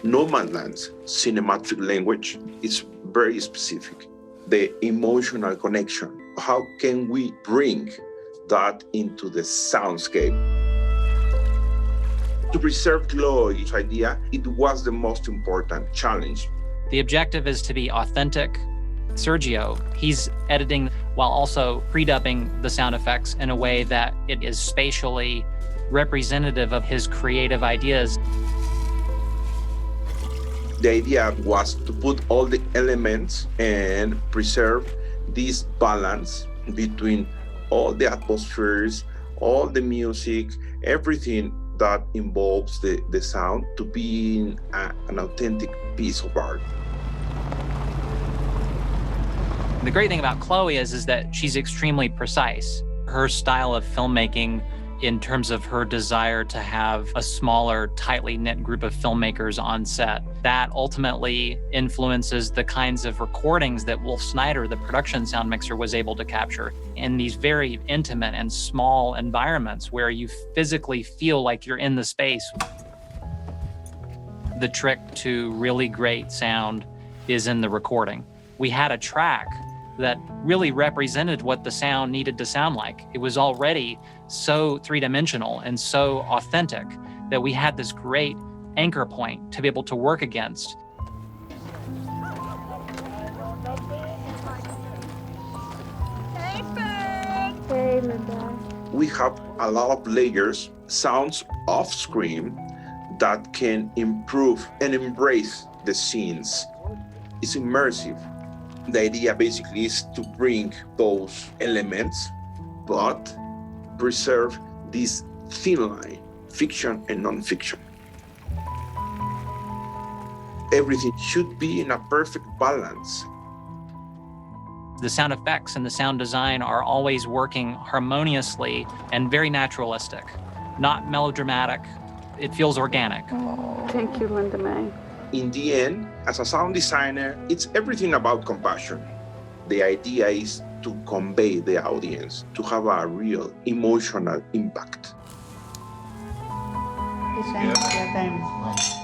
Nomadland's cinematic language is very specific. The emotional connection. How can we bring that into the soundscape? To preserve Chloé's idea, it was the most important challenge. The objective is to be authentic. Sergio, he's editing while also pre-dubbing the sound effects in a way that it is spatially representative of his creative ideas. The idea was to put all the elements and preserve this balance between all the atmospheres, all the music, everything that involves the sound to be an authentic piece of art. The great thing about Chloé is that she's extremely precise. Her style of filmmaking, in terms of her desire to have a smaller, tightly knit group of filmmakers on set, that ultimately influences the kinds of recordings that Wolf Snyder, the production sound mixer, was able to capture in these very intimate and small environments where you physically feel like you're in the space. The trick to really great sound is in the recording. We had a track that really represented what the sound needed to sound like. It was already so three-dimensional and so authentic that we had this great anchor point to be able to work against. Hey, Linda. We have a lot of layers, sounds off screen that can improve and embrace the scenes. It's immersive. The idea basically is to bring those elements, but preserve this thin line, fiction and non-fiction. Everything should be in a perfect balance. The sound effects and the sound design are always working harmoniously and very naturalistic, not melodramatic. It feels organic. Thank you, Linda May. In the end, as a sound designer, it's everything about compassion. The idea is to convey the audience, to have a real emotional impact. Thanks.